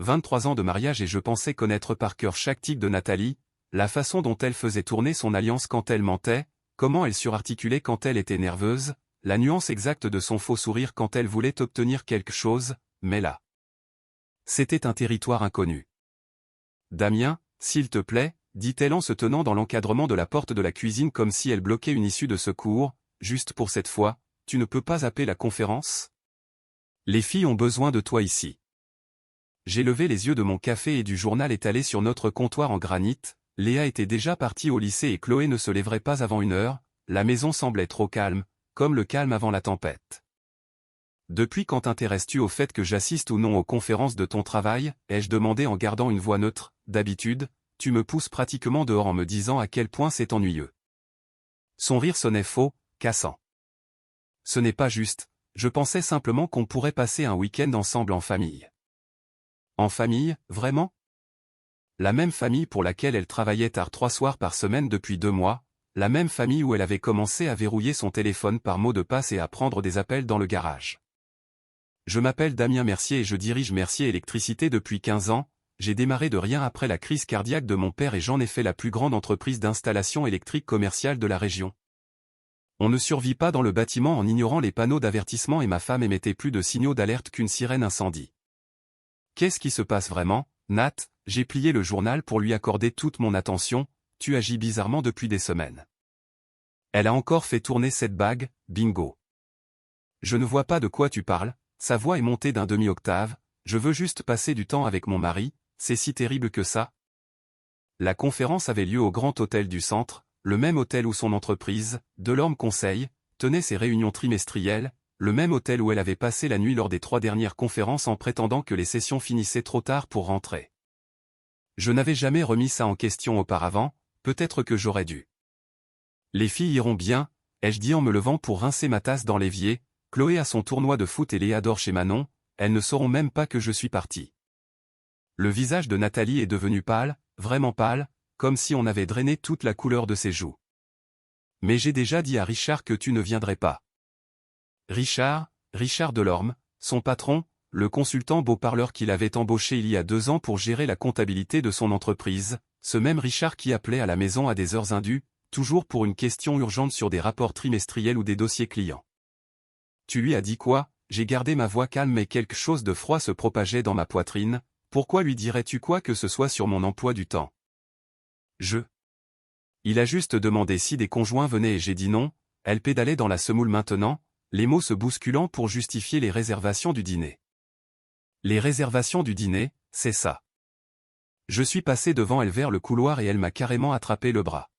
23 ans de mariage et je pensais connaître par cœur chaque tic de Nathalie, la façon dont elle faisait tourner son alliance quand elle mentait, comment elle surarticulait quand elle était nerveuse, la nuance exacte de son faux sourire quand elle voulait obtenir quelque chose, mais là. C'était un territoire inconnu. Damien, s'il te plaît, dit-elle en se tenant dans l'encadrement de la porte de la cuisine comme si elle bloquait une issue de secours, juste pour cette fois, tu ne peux pas appeler la conférence? Les filles ont besoin de toi ici. J'ai levé les yeux de mon café et du journal étalé sur notre comptoir en granit. Léa était déjà partie au lycée et Chloé ne se lèverait pas avant 1 heure, la maison semblait trop calme, comme le calme avant la tempête. Depuis quand t'intéresses-tu au fait que j'assiste ou non aux conférences de ton travail, ai-je demandé en gardant une voix neutre, d'habitude, tu me pousses pratiquement dehors en me disant à quel point c'est ennuyeux. Son rire sonnait faux, cassant. Ce n'est pas juste, je pensais simplement qu'on pourrait passer un week-end ensemble en famille. En famille, vraiment? La même famille pour laquelle elle travaillait tard 3 soirs par semaine depuis 2 mois, la même famille où elle avait commencé à verrouiller son téléphone par mot de passe et à prendre des appels dans le garage. Je m'appelle Damien Mercier et je dirige Mercier Électricité depuis 15 ans, j'ai démarré de rien après la crise cardiaque de mon père et j'en ai fait la plus grande entreprise d'installation électrique commerciale de la région. On ne survit pas dans le bâtiment en ignorant les panneaux d'avertissement et ma femme émettait plus de signaux d'alerte qu'une sirène incendie. Qu'est-ce qui se passe vraiment, Nat? J'ai plié le journal pour lui accorder toute mon attention, tu agis bizarrement depuis des semaines. Elle a encore fait tourner cette bague, bingo. Je ne vois pas de quoi tu parles, sa voix est montée d'un demi-octave, je veux juste passer du temps avec mon mari, c'est si terrible que ça. La conférence avait lieu au Grand Hôtel du Centre, le même hôtel où son entreprise, Delorme Conseil, tenait ses réunions trimestrielles, le même hôtel où elle avait passé la nuit lors des 3 dernières conférences en prétendant que les sessions finissaient trop tard pour rentrer. Je n'avais jamais remis ça en question auparavant, peut-être que j'aurais dû. Les filles iront bien, ai-je dit en me levant pour rincer ma tasse dans l'évier, Chloé a son tournoi de foot et Léa dort chez Manon, elles ne sauront même pas que je suis parti. Le visage de Nathalie est devenu pâle, vraiment pâle, comme si on avait drainé toute la couleur de ses joues. Mais j'ai déjà dit à Richard que tu ne viendrais pas. Richard Delorme, son patron, le consultant beau-parleur qu'il avait embauché il y a 2 ans pour gérer la comptabilité de son entreprise, ce même Richard qui appelait à la maison à des heures indues, toujours pour une question urgente sur des rapports trimestriels ou des dossiers clients. Tu lui as dit quoi? J'ai gardé ma voix calme mais quelque chose de froid se propageait dans ma poitrine, pourquoi lui dirais-tu quoi que ce soit sur mon emploi du temps? Il a juste demandé si des conjoints venaient et j'ai dit non, elle pédalait dans la semoule maintenant, les mots se bousculant pour justifier les réservations du dîner. Les réservations du dîner, c'est ça. Je suis passé devant elle vers le couloir et elle m'a carrément attrapé le bras.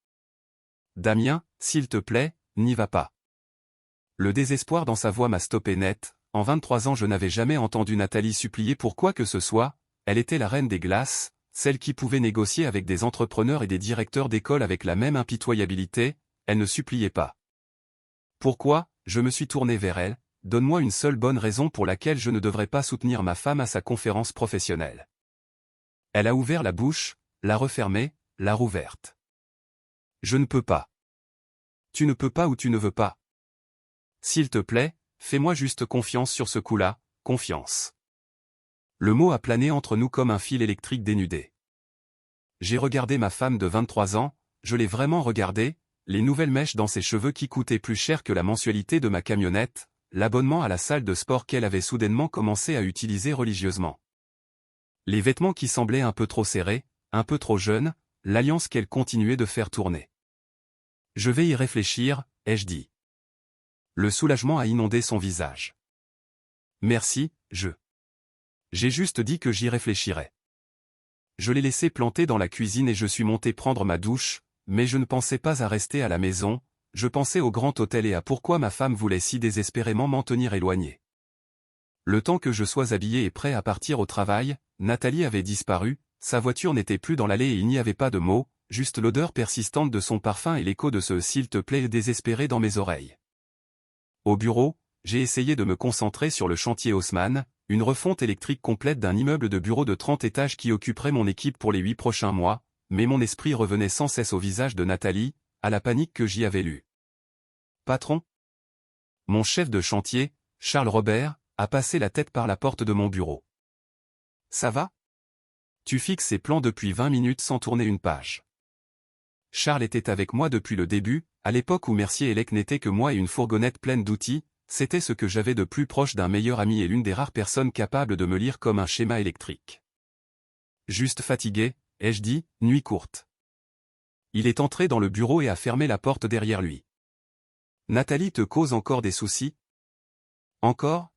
Damien, s'il te plaît, n'y va pas. Le désespoir dans sa voix m'a stoppé net, en 23 ans je n'avais jamais entendu Nathalie supplier pour quoi que ce soit, elle était la reine des glaces, celle qui pouvait négocier avec des entrepreneurs et des directeurs d'école avec la même impitoyabilité, elle ne suppliait pas. Pourquoi? Je me suis tourné vers elle, donne-moi une seule bonne raison pour laquelle je ne devrais pas soutenir ma femme à sa conférence professionnelle. Elle a ouvert la bouche, l'a refermée, l'a rouverte. Je ne peux pas. Tu ne peux pas ou tu ne veux pas. S'il te plaît, fais-moi juste confiance sur ce coup-là, confiance. Le mot a plané entre nous comme un fil électrique dénudé. J'ai regardé ma femme de 23 ans, je l'ai vraiment regardée, les nouvelles mèches dans ses cheveux qui coûtaient plus cher que la mensualité de ma camionnette, l'abonnement à la salle de sport qu'elle avait soudainement commencé à utiliser religieusement. Les vêtements qui semblaient un peu trop serrés, un peu trop jeunes, l'alliance qu'elle continuait de faire tourner. Je vais y réfléchir, ai-je dit. Le soulagement a inondé son visage. Merci, J'ai juste dit que j'y réfléchirais. Je l'ai laissé planter dans la cuisine et je suis monté prendre ma douche, mais je ne pensais pas à rester à la maison, je pensais au grand hôtel et à pourquoi ma femme voulait si désespérément m'en tenir éloigné. Le temps que je sois habillé et prêt à partir au travail, Nathalie avait disparu, sa voiture n'était plus dans l'allée et il n'y avait pas de mots, juste l'odeur persistante de son parfum et l'écho de ce « s'il te plaît » désespéré dans mes oreilles. Au bureau, j'ai essayé de me concentrer sur le chantier Haussmann, une refonte électrique complète d'un immeuble de bureaux de 30 étages qui occuperait mon équipe pour les 8 prochains mois, mais mon esprit revenait sans cesse au visage de Nathalie, à la panique que j'y avais lue. Patron? Mon chef de chantier, Charles Robert, a passé la tête par la porte de mon bureau. Ça va? Tu fixes ces plans depuis 20 minutes sans tourner une page. Charles était avec moi depuis le début, à l'époque où Mercier Elec n'était que moi et une fourgonnette pleine d'outils, c'était ce que j'avais de plus proche d'un meilleur ami et l'une des rares personnes capables de me lire comme un schéma électrique. Juste fatigué, ai-je dit, nuit courte. Il est entré dans le bureau et a fermé la porte derrière lui. Nathalie te cause encore des soucis? Encore?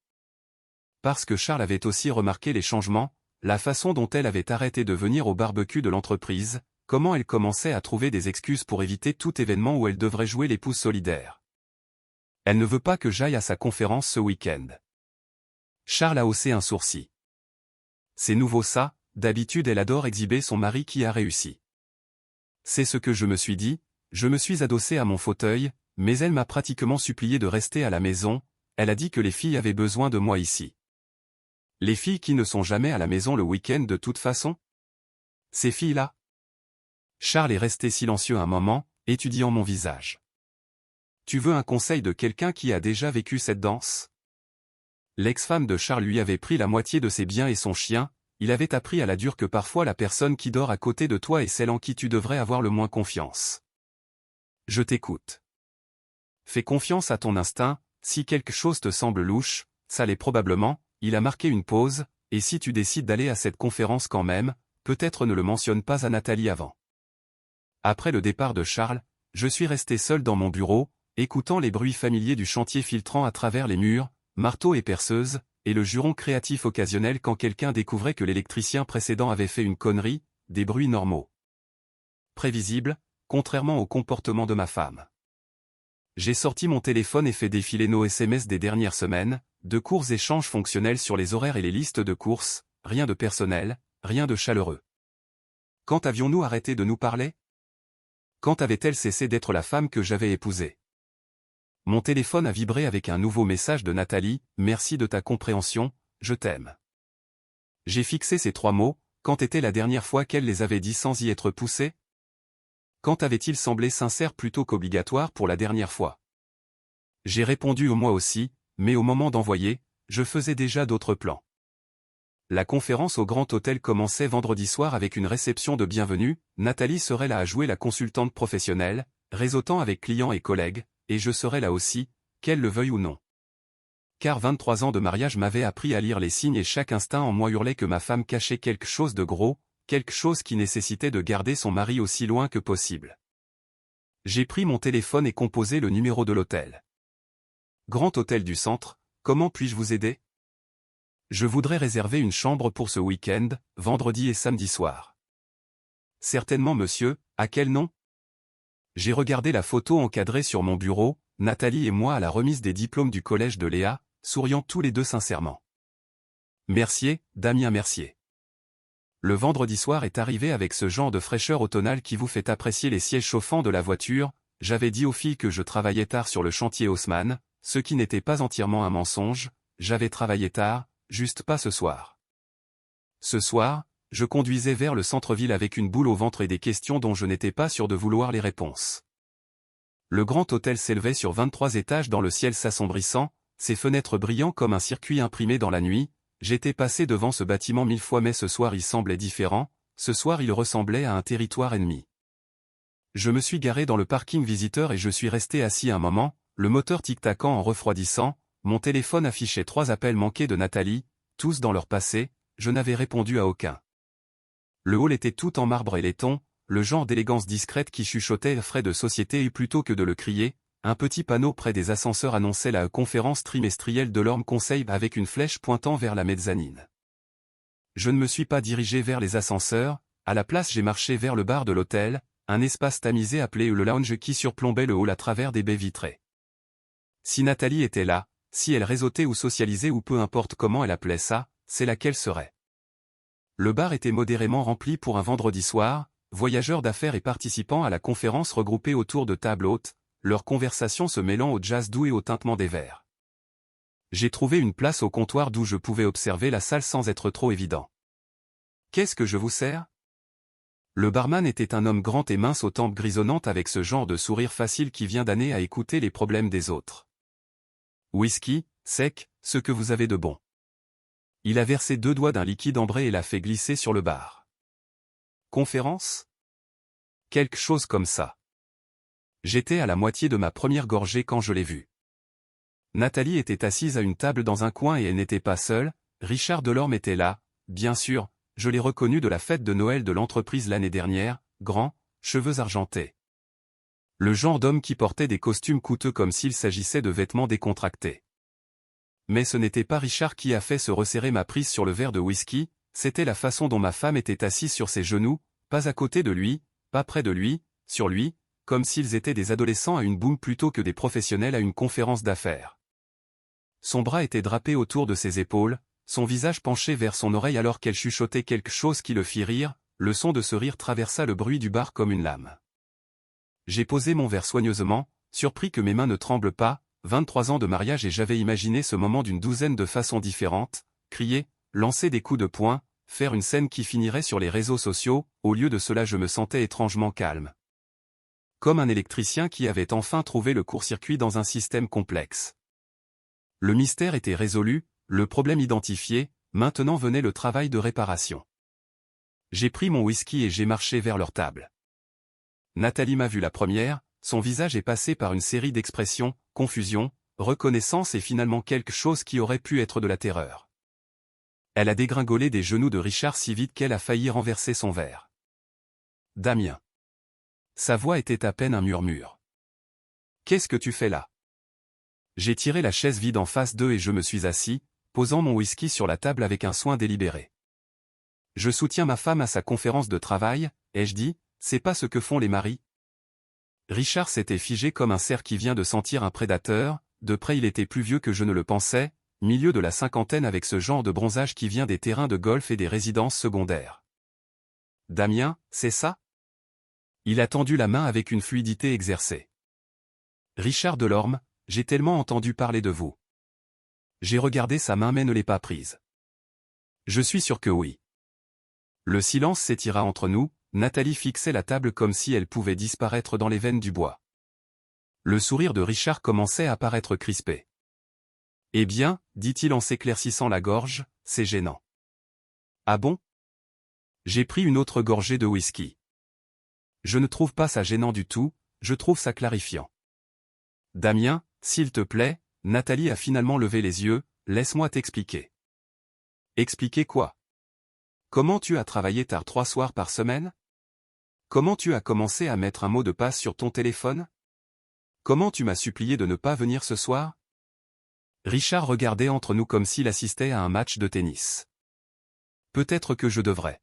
Parce que Charles avait aussi remarqué les changements, la façon dont elle avait arrêté de venir au barbecue de l'entreprise, comment elle commençait à trouver des excuses pour éviter tout événement où elle devrait jouer l'épouse solidaire. Elle ne veut pas que j'aille à sa conférence ce week-end. Charles a haussé un sourcil. C'est nouveau ça, d'habitude elle adore exhiber son mari qui a réussi. C'est ce que je me suis dit, je me suis adossé à mon fauteuil, mais elle m'a pratiquement supplié de rester à la maison, elle a dit que les filles avaient besoin de moi ici. Les filles qui ne sont jamais à la maison le week-end de toute façon? Ces filles-là? Charles est resté silencieux un moment, étudiant mon visage. Tu veux un conseil de quelqu'un qui a déjà vécu cette danse? L'ex-femme de Charles lui avait pris la moitié de ses biens et son chien, il avait appris à la dure que parfois la personne qui dort à côté de toi est celle en qui tu devrais avoir le moins confiance. Je t'écoute. Fais confiance à ton instinct, si quelque chose te semble louche, ça l'est probablement, il a marqué une pause, et si tu décides d'aller à cette conférence quand même, peut-être ne le mentionne pas à Nathalie avant. Après le départ de Charles, je suis resté seul dans mon bureau, écoutant les bruits familiers du chantier filtrant à travers les murs, marteau et perceuse, et le juron créatif occasionnel quand quelqu'un découvrait que l'électricien précédent avait fait une connerie, des bruits normaux. Prévisibles, contrairement au comportement de ma femme. J'ai sorti mon téléphone et fait défiler nos SMS des dernières semaines, de courts échanges fonctionnels sur les horaires et les listes de courses, rien de personnel, rien de chaleureux. Quand avions-nous arrêté de nous parler? Quand avait-elle cessé d'être la femme que j'avais épousée? Mon téléphone a vibré avec un nouveau message de Nathalie, merci de ta compréhension, je t'aime. J'ai fixé ces 3 mots, quand était la dernière fois qu'elle les avait dit sans y être poussée? Quand avait-il semblé sincère plutôt qu'obligatoire pour la dernière fois? J'ai répondu au moi aussi, mais au moment d'envoyer, je faisais déjà d'autres plans. La conférence au Grand Hôtel commençait vendredi soir avec une réception de bienvenue, Nathalie serait là à jouer la consultante professionnelle, réseautant avec clients et collègues, et je serais là aussi, qu'elle le veuille ou non. Car 23 ans de mariage m'avaient appris à lire les signes et chaque instinct en moi hurlait que ma femme cachait quelque chose de gros, quelque chose qui nécessitait de garder son mari aussi loin que possible. J'ai pris mon téléphone et composé le numéro de l'hôtel. Grand Hôtel du Centre, comment puis-je vous aider? Je voudrais réserver une chambre pour ce week-end, vendredi et samedi soir. Certainement monsieur, à quel nom? J'ai regardé la photo encadrée sur mon bureau, Nathalie et moi à la remise des diplômes du collège de Léa, souriant tous les deux sincèrement. Mercier, Damien Mercier. Le vendredi soir est arrivé avec ce genre de fraîcheur automnale qui vous fait apprécier les sièges chauffants de la voiture, j'avais dit aux filles que je travaillais tard sur le chantier Haussmann, ce qui n'était pas entièrement un mensonge, j'avais travaillé tard, juste pas ce soir. Ce soir, je conduisais vers le centre-ville avec une boule au ventre et des questions dont je n'étais pas sûr de vouloir les réponses. Le grand hôtel s'élevait sur 23 étages dans le ciel s'assombrissant, ses fenêtres brillant comme un circuit imprimé dans la nuit, j'étais passé devant ce bâtiment 1000 fois mais ce soir il semblait différent, ce soir il ressemblait à un territoire ennemi. Je me suis garé dans le parking visiteur et je suis resté assis un moment, le moteur tic-tacant en refroidissant, mon téléphone affichait 3 appels manqués de Nathalie, tous dans leur passé, je n'avais répondu à aucun. Le hall était tout en marbre et laiton, le genre d'élégance discrète qui chuchotait frais de société et plutôt que de le crier, un petit panneau près des ascenseurs annonçait la conférence trimestrielle de l'Orme Conseil avec une flèche pointant vers la mezzanine. Je ne me suis pas dirigé vers les ascenseurs, à la place j'ai marché vers le bar de l'hôtel, un espace tamisé appelé le lounge qui surplombait le hall à travers des baies vitrées. Si Nathalie était là, si elle réseautait ou socialisait ou peu importe comment elle appelait ça, c'est là qu'elle serait. Le bar était modérément rempli pour un vendredi soir, voyageurs d'affaires et participants à la conférence regroupés autour de tables hautes, leur conversation se mêlant au jazz doux et au tintement des verres. J'ai trouvé une place au comptoir d'où je pouvais observer la salle sans être trop évident. « Qu'est-ce que je vous sers ?» Le barman était un homme grand et mince aux tempes grisonnantes avec ce genre de sourire facile qui vient d'années à écouter les problèmes des autres. « Whisky, sec, ce que vous avez de bon. » Il a versé 2 doigts d'un liquide ambré et l'a fait glisser sur le bar. Conférence? Quelque chose comme ça. J'étais à la moitié de ma première gorgée quand je l'ai vue. Nathalie était assise à une table dans un coin et elle n'était pas seule, Richard Delorme était là, bien sûr, je l'ai reconnu de la fête de Noël de l'entreprise l'année dernière, grand, cheveux argentés. Le genre d'homme qui portait des costumes coûteux comme s'il s'agissait de vêtements décontractés. Mais ce n'était pas Richard qui a fait se resserrer ma prise sur le verre de whisky, c'était la façon dont ma femme était assise sur ses genoux, pas à côté de lui, pas près de lui, sur lui, comme s'ils étaient des adolescents à une boum plutôt que des professionnels à une conférence d'affaires. Son bras était drapé autour de ses épaules, son visage penché vers son oreille alors qu'elle chuchotait quelque chose qui le fit rire, le son de ce rire traversa le bruit du bar comme une lame. J'ai posé mon verre soigneusement, surpris que mes mains ne tremblent pas, 23 ans de mariage et j'avais imaginé ce moment d'une douzaine de façons différentes, crier, lancer des coups de poing, faire une scène qui finirait sur les réseaux sociaux, au lieu de cela je me sentais étrangement calme. Comme un électricien qui avait enfin trouvé le court-circuit dans un système complexe. Le mystère était résolu, le problème identifié, maintenant venait le travail de réparation. J'ai pris mon whisky et j'ai marché vers leur table. Nathalie m'a vu la première, son visage est passé par une série d'expressions, confusion, reconnaissance et finalement quelque chose qui aurait pu être de la terreur. Elle a dégringolé des genoux de Richard si vite qu'elle a failli renverser son verre. Damien. Sa voix était à peine un murmure. Qu'est-ce que tu fais là? J'ai tiré la chaise vide en face d'eux et je me suis assis, posant mon whisky sur la table avec un soin délibéré. Je soutiens ma femme à sa conférence de travail, ai-je dit, c'est pas ce que font les maris. Richard s'était figé comme un cerf qui vient de sentir un prédateur, de près il était plus vieux que je ne le pensais, milieu de la cinquantaine avec ce genre de bronzage qui vient des terrains de golf et des résidences secondaires. Damien, c'est ça? Il a tendu la main avec une fluidité exercée. Richard Delorme, j'ai tellement entendu parler de vous. J'ai regardé sa main mais ne l'ai pas prise. Je suis sûr que oui. Le silence s'étira entre nous, Nathalie fixait la table comme si elle pouvait disparaître dans les veines du bois. Le sourire de Richard commençait à paraître crispé. Eh bien, dit-il en s'éclaircissant la gorge, c'est gênant. Ah bon? J'ai pris une autre gorgée de whisky. Je ne trouve pas ça gênant du tout, je trouve ça clarifiant. Damien, s'il te plaît, Nathalie a finalement levé les yeux, laisse-moi t'expliquer. Expliquer quoi? Comment tu as travaillé tard 3 soirs par semaine? Comment tu as commencé à mettre un mot de passe sur ton téléphone? Comment tu m'as supplié de ne pas venir ce soir? Richard regardait entre nous comme s'il assistait à un match de tennis. Peut-être que je devrais.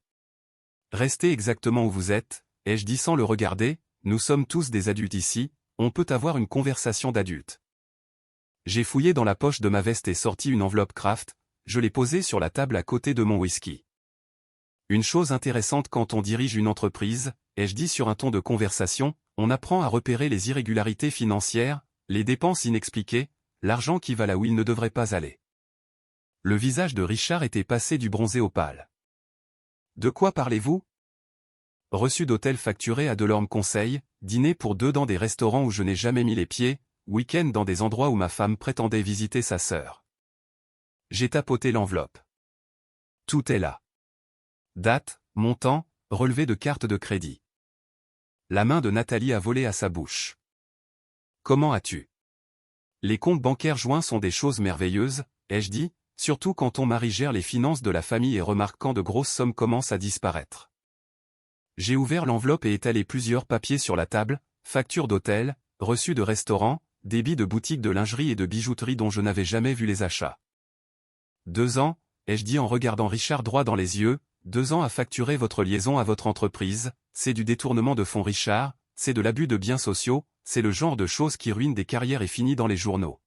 Restez exactement où vous êtes, ai-je dit sans le regarder, nous sommes tous des adultes ici, on peut avoir une conversation d'adultes. J'ai fouillé dans la poche de ma veste et sorti une enveloppe Kraft, je l'ai posée sur la table à côté de mon whisky. Une chose intéressante quand on dirige une entreprise, ai-je dit sur un ton de conversation, on apprend à repérer les irrégularités financières, les dépenses inexpliquées, l'argent qui va là où il ne devrait pas aller. Le visage de Richard était passé du bronzé au pâle. De quoi parlez-vous? Reçu d'hôtel facturé à Delorme Conseil, dîner pour 2 dans des restaurants où je n'ai jamais mis les pieds, week-end dans des endroits où ma femme prétendait visiter sa sœur. J'ai tapoté l'enveloppe. Tout est là. Date, montant, relevé de carte de crédit. La main de Nathalie a volé à sa bouche. Comment as-tu? Les comptes bancaires joints sont des choses merveilleuses, ai-je dit, surtout quand ton mari gère les finances de la famille et remarque quand de grosses sommes commencent à disparaître. J'ai ouvert l'enveloppe et étalé plusieurs papiers sur la table, factures d'hôtel, reçus de restaurants, débits de boutiques de lingerie et de bijouterie dont je n'avais jamais vu les achats. 2 ans, ai-je dit en regardant Richard droit dans les yeux, 2 ans à facturer votre liaison à votre entreprise, c'est du détournement de fonds Richard, c'est de l'abus de biens sociaux, c'est le genre de choses qui ruinent des carrières et finit dans les journaux.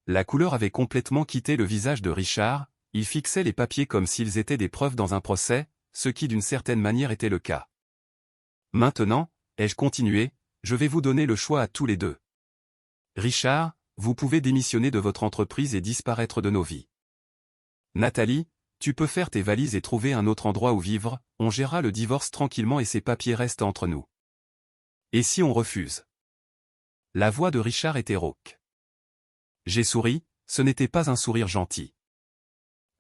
La couleur avait complètement quitté le visage de Richard, il fixait les papiers comme s'ils étaient des preuves dans un procès, ce qui d'une certaine manière était le cas. Maintenant, ai-je continué, je vais vous donner le choix à tous les deux. Richard, vous pouvez démissionner de votre entreprise et disparaître de nos vies. Nathalie, tu peux faire tes valises et trouver un autre endroit où vivre, on gérera le divorce tranquillement et ces papiers restent entre nous. Et si on refuse? La voix de Richard était rauque. J'ai souri, ce n'était pas un sourire gentil.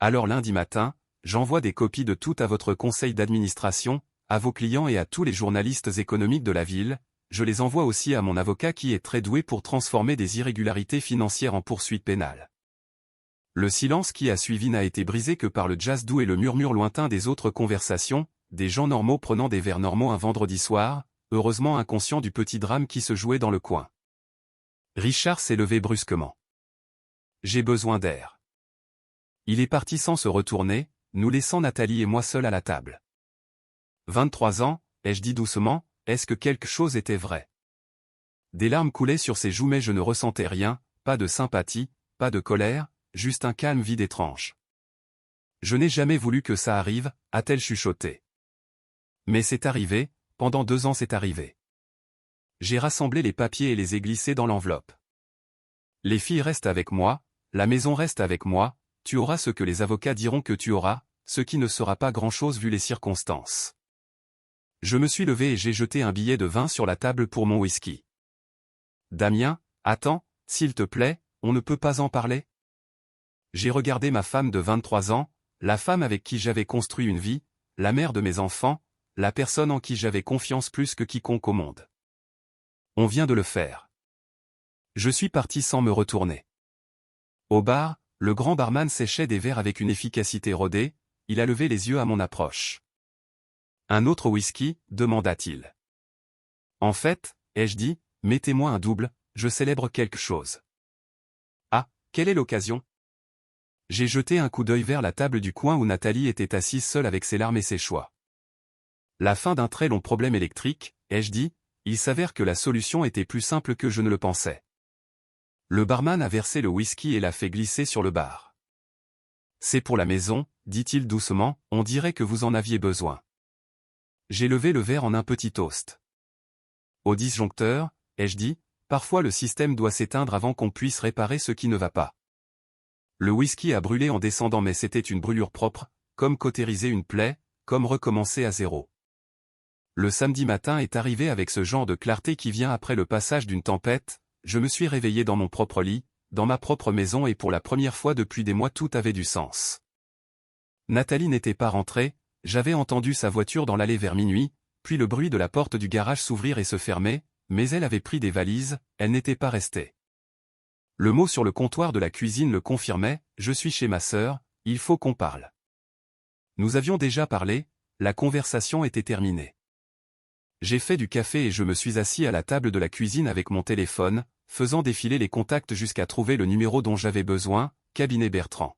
Alors lundi matin, j'envoie des copies de tout à votre conseil d'administration, à vos clients et à tous les journalistes économiques de la ville, je les envoie aussi à mon avocat qui est très doué pour transformer des irrégularités financières en poursuites pénales. Le silence qui a suivi n'a été brisé que par le jazz doux et le murmure lointain des autres conversations, des gens normaux prenant des verres normaux un vendredi soir, heureusement inconscients du petit drame qui se jouait dans le coin. Richard s'est levé brusquement. J'ai besoin d'air. Il est parti sans se retourner, nous laissant Nathalie et moi seuls à la table. 23 ans, ai-je dit doucement, est-ce que quelque chose était vrai? Des larmes coulaient sur ses joues mais je ne ressentais rien, pas de sympathie, pas de colère, juste un calme vide étrange. Je n'ai jamais voulu que ça arrive, a-t-elle chuchoté. Mais c'est arrivé, pendant 2 ans c'est arrivé. J'ai rassemblé les papiers et les ai glissés dans l'enveloppe. Les filles restent avec moi, la maison reste avec moi, tu auras ce que les avocats diront que tu auras, ce qui ne sera pas grand-chose vu les circonstances. Je me suis levé et j'ai jeté un billet de 20 sur la table pour mon whisky. Damien, attends, s'il te plaît, on ne peut pas en parler? J'ai regardé ma femme de 23 ans, la femme avec qui j'avais construit une vie, la mère de mes enfants, la personne en qui j'avais confiance plus que quiconque au monde. On vient de le faire. Je suis parti sans me retourner. Au bar, le grand barman séchait des verres avec une efficacité rodée, il a levé les yeux à mon approche. Un autre whisky, demanda-t-il. En fait, ai-je dit, mettez-moi un double, je célèbre quelque chose. Ah, quelle est l'occasion? J'ai jeté un coup d'œil vers la table du coin où Nathalie était assise seule avec ses larmes et ses choix. La fin d'un très long problème électrique, ai-je dit, il s'avère que la solution était plus simple que je ne le pensais. Le barman a versé le whisky et l'a fait glisser sur le bar. C'est pour la maison, dit-il doucement, on dirait que vous en aviez besoin. J'ai levé le verre en un petit toast. Au disjoncteur, ai-je dit, parfois le système doit s'éteindre avant qu'on puisse réparer ce qui ne va pas. Le whisky a brûlé en descendant mais c'était une brûlure propre, comme cautériser une plaie, comme recommencer à zéro. Le samedi matin est arrivé avec ce genre de clarté qui vient après le passage d'une tempête, je me suis réveillé dans mon propre lit, dans ma propre maison et pour la première fois depuis des mois tout avait du sens. Nathalie n'était pas rentrée, j'avais entendu sa voiture dans l'allée vers minuit, puis le bruit de la porte du garage s'ouvrir et se fermer, mais elle avait pris des valises, elle n'était pas restée. Le mot sur le comptoir de la cuisine le confirmait, je suis chez ma sœur, il faut qu'on parle. Nous avions déjà parlé, la conversation était terminée. J'ai fait du café et je me suis assis à la table de la cuisine avec mon téléphone, faisant défiler les contacts jusqu'à trouver le numéro dont j'avais besoin, cabinet Bertrand.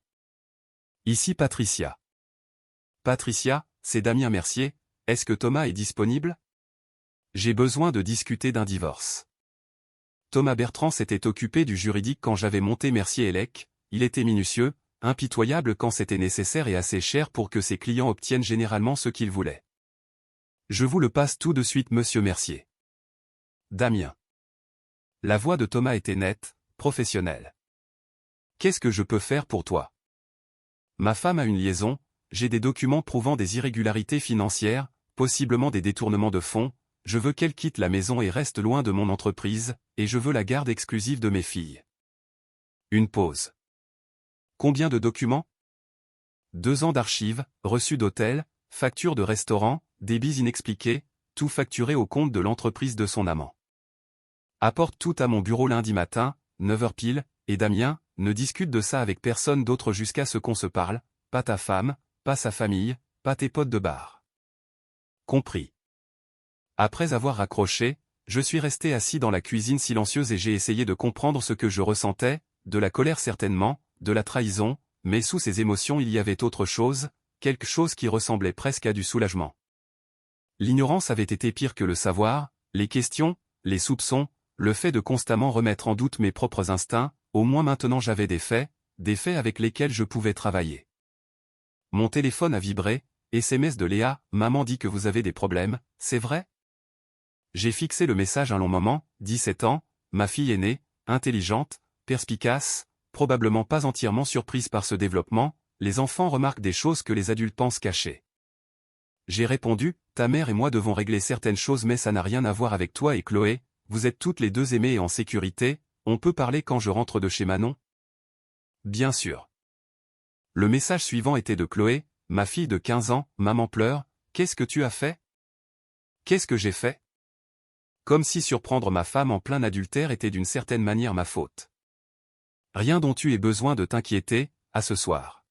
Ici Patricia. Patricia, c'est Damien Mercier, est-ce que Thomas est disponible? J'ai besoin de discuter d'un divorce. Thomas Bertrand s'était occupé du juridique quand j'avais monté Mercier & Lec, il était minutieux, impitoyable quand c'était nécessaire et assez cher pour que ses clients obtiennent généralement ce qu'ils voulaient. Je vous le passe tout de suite monsieur Mercier. Damien. La voix de Thomas était nette, professionnelle. Qu'est-ce que je peux faire pour toi? Ma femme a une liaison, j'ai des documents prouvant des irrégularités financières, possiblement des détournements de fonds, je veux qu'elle quitte la maison et reste loin de mon entreprise, et je veux la garde exclusive de mes filles. Une pause. Combien de documents? 2 ans d'archives, reçus d'hôtel, factures de restaurant, débits inexpliqués, tout facturé au compte de l'entreprise de son amant. Apporte tout à mon bureau lundi matin, 9h pile, et Damien, ne discute de ça avec personne d'autre jusqu'à ce qu'on se parle, pas ta femme, pas sa famille, pas tes potes de bar. Compris. Après avoir raccroché, je suis resté assis dans la cuisine silencieuse et j'ai essayé de comprendre ce que je ressentais, de la colère certainement, de la trahison, mais sous ces émotions il y avait autre chose, quelque chose qui ressemblait presque à du soulagement. L'ignorance avait été pire que le savoir, les questions, les soupçons, le fait de constamment remettre en doute mes propres instincts, au moins maintenant j'avais des faits avec lesquels je pouvais travailler. Mon téléphone a vibré, SMS de Léa, maman dit que vous avez des problèmes, c'est vrai? J'ai fixé le message un long moment, 17 ans, ma fille est née, intelligente, perspicace, probablement pas entièrement surprise par ce développement, les enfants remarquent des choses que les adultes pensent cachées. J'ai répondu, ta mère et moi devons régler certaines choses mais ça n'a rien à voir avec toi et Chloé, vous êtes toutes les deux aimées et en sécurité, on peut parler quand je rentre de chez Manon? Bien sûr. Le message suivant était de Chloé, ma fille de 15 ans, maman pleure, qu'est-ce que tu as fait? Qu'est-ce que j'ai fait? Comme si surprendre ma femme en plein adultère était d'une certaine manière ma faute. Rien dont tu aies besoin de t'inquiéter, à ce soir.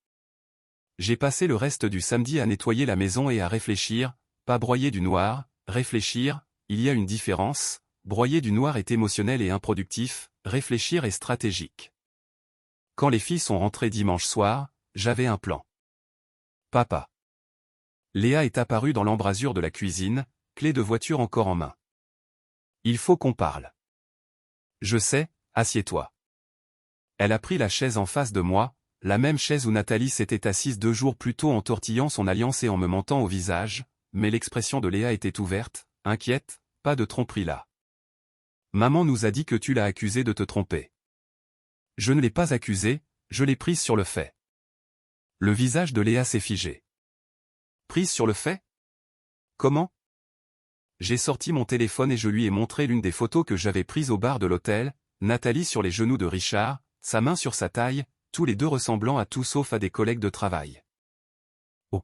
J'ai passé le reste du samedi à nettoyer la maison et à réfléchir, pas broyer du noir, réfléchir, il y a une différence, broyer du noir est émotionnel et improductif, réfléchir est stratégique. Quand les filles sont rentrées dimanche soir, j'avais un plan. Papa. Léa est apparue dans l'embrasure de la cuisine, clé de voiture encore en main. Il faut qu'on parle. Je sais, assieds-toi. Elle a pris la chaise en face de moi, la même chaise où Nathalie s'était assise 2 jours plus tôt en tortillant son alliance et en me mentant au visage, mais l'expression de Léa était ouverte, inquiète, pas de tromperie là. Maman nous a dit que tu l'as accusée de te tromper. Je ne l'ai pas accusée, je l'ai prise sur le fait. Le visage de Léa s'est figé. Prise sur le fait? Comment? J'ai sorti mon téléphone et je lui ai montré l'une des photos que j'avais prises au bar de l'hôtel, Nathalie sur les genoux de Richard, sa main sur sa taille, tous les deux ressemblant à tout sauf à des collègues de travail. Oh.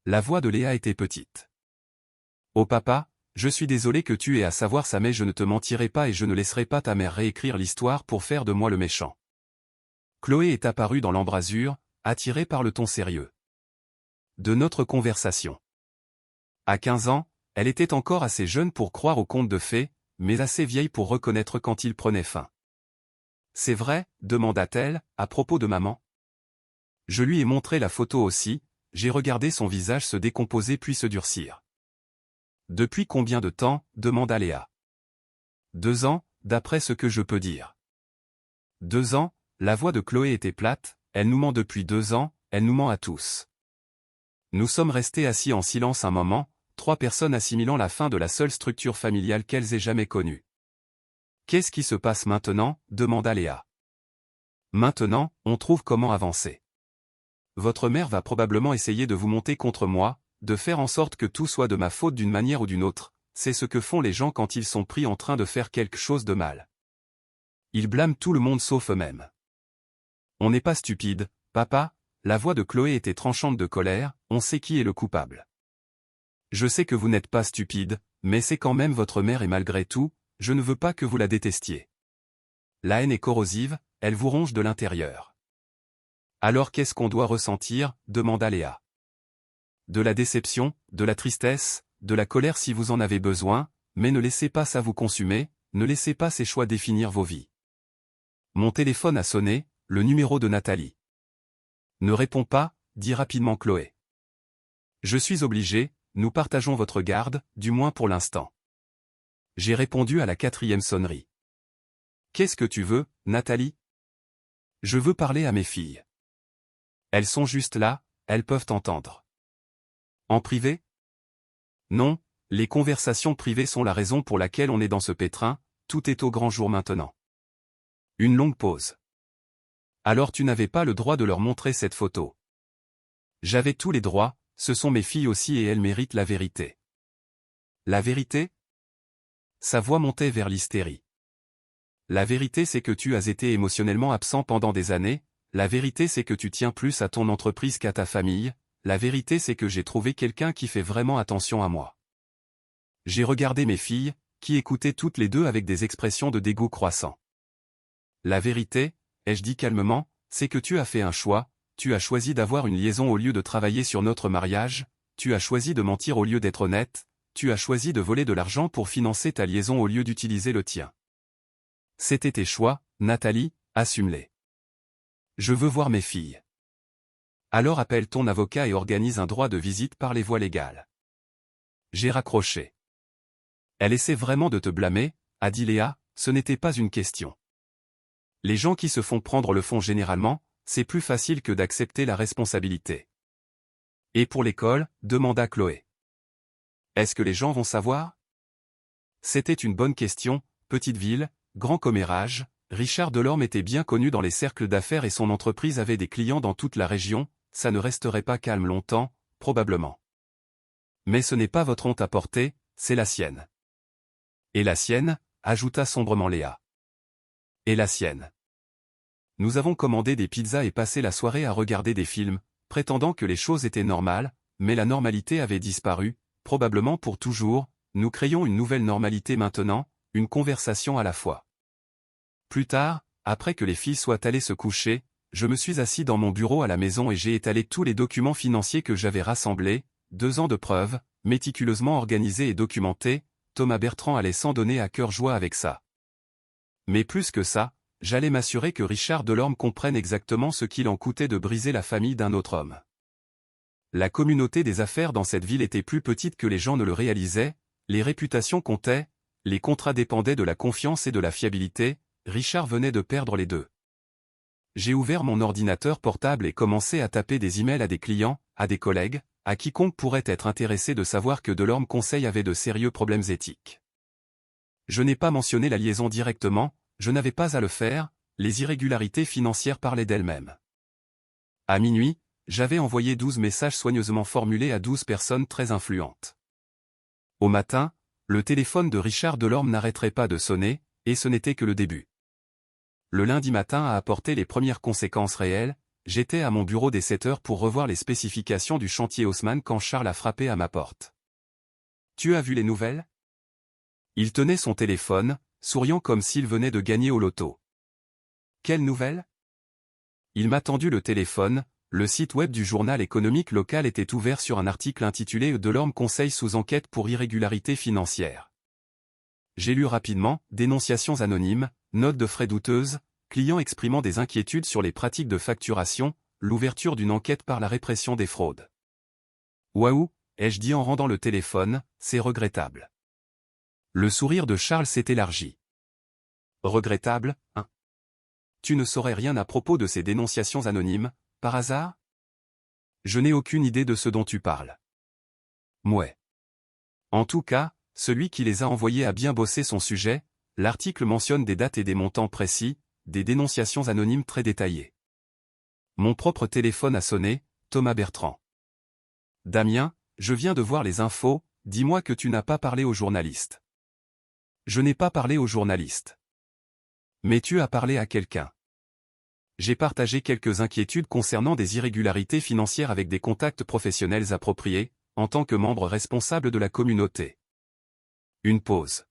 La voix de Léa était petite. Oh papa, je suis désolé que tu aies à savoir ça mais je ne te mentirai pas et je ne laisserai pas ta mère réécrire l'histoire pour faire de moi le méchant. Chloé est apparue dans l'embrasure, attirée par le ton sérieux de notre conversation. À 15 ans, elle était encore assez jeune pour croire aux contes de fées, mais assez vieille pour reconnaître quand ils prenaient fin. C'est vrai, demanda-t-elle, à propos de maman. Je lui ai montré la photo aussi, j'ai regardé son visage se décomposer puis se durcir. Depuis combien de temps, demanda Léa. 2 ans, d'après ce que je peux dire. 2 ans, la voix de Chloé était plate, elle nous ment depuis 2 ans, elle nous ment à tous. Nous sommes restés assis en silence un moment, 3 personnes assimilant la fin de la seule structure familiale qu'elles aient jamais connue. Qu'est-ce qui se passe maintenant, demanda Léa. Maintenant, on trouve comment avancer. Votre mère va probablement essayer de vous monter contre moi, de faire en sorte que tout soit de ma faute d'une manière ou d'une autre, c'est ce que font les gens quand ils sont pris en train de faire quelque chose de mal. Ils blâment tout le monde sauf eux-mêmes. On n'est pas stupide, papa, la voix de Chloé était tranchante de colère, on sait qui est le coupable. Je sais que vous n'êtes pas stupide, mais c'est quand même votre mère et malgré tout, je ne veux pas que vous la détestiez. La haine est corrosive, elle vous ronge de l'intérieur. Alors qu'est-ce qu'on doit ressentir, demanda Léa. De la déception, de la tristesse, de la colère si vous en avez besoin, mais ne laissez pas ça vous consumer, ne laissez pas ces choix définir vos vies. Mon téléphone a sonné, le numéro de Nathalie. Ne réponds pas, dit rapidement Chloé. Je suis obligé, nous partageons votre garde, du moins pour l'instant. J'ai répondu à la 4e sonnerie. Qu'est-ce que tu veux, Nathalie? Je veux parler à mes filles. Elles sont juste là, elles peuvent entendre. En privé? Non, les conversations privées sont la raison pour laquelle on est dans ce pétrin, tout est au grand jour maintenant. Une longue pause. Alors tu n'avais pas le droit de leur montrer cette photo. J'avais tous les droits, ce sont mes filles aussi et elles méritent la vérité. La vérité? Sa voix montait vers l'hystérie. La vérité c'est que tu as été émotionnellement absent pendant des années, la vérité c'est que tu tiens plus à ton entreprise qu'à ta famille, la vérité c'est que j'ai trouvé quelqu'un qui fait vraiment attention à moi. J'ai regardé mes filles, qui écoutaient toutes les deux avec des expressions de dégoût croissant. La vérité, ai-je dit calmement, c'est que tu as fait un choix, tu as choisi d'avoir une liaison au lieu de travailler sur notre mariage, tu as choisi de mentir au lieu d'être honnête, tu as choisi de voler de l'argent pour financer ta liaison au lieu d'utiliser le tien. C'était tes choix, Nathalie, assume-les. Je veux voir mes filles. Alors appelle ton avocat et organise un droit de visite par les voies légales. J'ai raccroché. Elle essaie vraiment de te blâmer, a dit Léa, ce n'était pas une question. Les gens qui se font prendre le font généralement, c'est plus facile que d'accepter la responsabilité. Et pour l'école, demanda Chloé. Est-ce que les gens vont savoir? C'était une bonne question, petite ville, grand commérage, Richard Delorme était bien connu dans les cercles d'affaires et son entreprise avait des clients dans toute la région, ça ne resterait pas calme longtemps, probablement. Mais ce n'est pas votre honte à porter, c'est la sienne. Et la sienne, ajouta sombrement Léa. Et la sienne. Nous avons commandé des pizzas et passé la soirée à regarder des films, prétendant que les choses étaient normales, mais la normalité avait disparu, probablement pour toujours, nous créons une nouvelle normalité maintenant, une conversation à la fois. Plus tard, après que les filles soient allées se coucher, je me suis assis dans mon bureau à la maison et j'ai étalé tous les documents financiers que j'avais rassemblés, 2 ans de preuves, méticuleusement organisés et documentés. Thomas Bertrand allait s'en donner à cœur joie avec ça. Mais plus que ça, j'allais m'assurer que Richard Delorme comprenne exactement ce qu'il en coûtait de briser la famille d'un autre homme. La communauté des affaires dans cette ville était plus petite que les gens ne le réalisaient, les réputations comptaient, les contrats dépendaient de la confiance et de la fiabilité. Richard venait de perdre les deux. J'ai ouvert mon ordinateur portable et commencé à taper des emails à des clients, à des collègues, à quiconque pourrait être intéressé de savoir que Delorme Conseil avait de sérieux problèmes éthiques. Je n'ai pas mentionné la liaison directement, je n'avais pas à le faire, les irrégularités financières parlaient d'elles-mêmes. À minuit, j'avais envoyé 12 messages soigneusement formulés à 12 personnes très influentes. Au matin, le téléphone de Richard Delorme n'arrêterait pas de sonner, et ce n'était que le début. Le lundi matin a apporté les premières conséquences réelles, j'étais à mon bureau dès 7 heures pour revoir les spécifications du chantier Haussmann quand Charles a frappé à ma porte. « Tu as vu les nouvelles ?» Il tenait son téléphone, souriant comme s'il venait de gagner au loto. « Quelles nouvelles ?» Il m'a tendu le téléphone, le site web du journal économique local était ouvert sur un article intitulé « Delorme Conseil sous enquête pour irrégularité financière ». J'ai lu rapidement, dénonciations anonymes, notes de frais douteuses, clients exprimant des inquiétudes sur les pratiques de facturation, l'ouverture d'une enquête par la répression des fraudes. Waouh, ai-je dit en rendant le téléphone, c'est regrettable. Le sourire de Charles s'est élargi. Regrettable, hein? Tu ne saurais rien à propos de ces dénonciations anonymes, par hasard? Je n'ai aucune idée de ce dont tu parles. Mouais. En tout cas, celui qui les a envoyés a bien bossé son sujet, l'article mentionne des dates et des montants précis, des dénonciations anonymes très détaillées. Mon propre téléphone a sonné, Thomas Bertrand. Damien, je viens de voir les infos, dis-moi que tu n'as pas parlé aux journalistes. Je n'ai pas parlé aux journalistes. Mais tu as parlé à quelqu'un. J'ai partagé quelques inquiétudes concernant des irrégularités financières avec des contacts professionnels appropriés, en tant que membre responsable de la communauté. Une pause.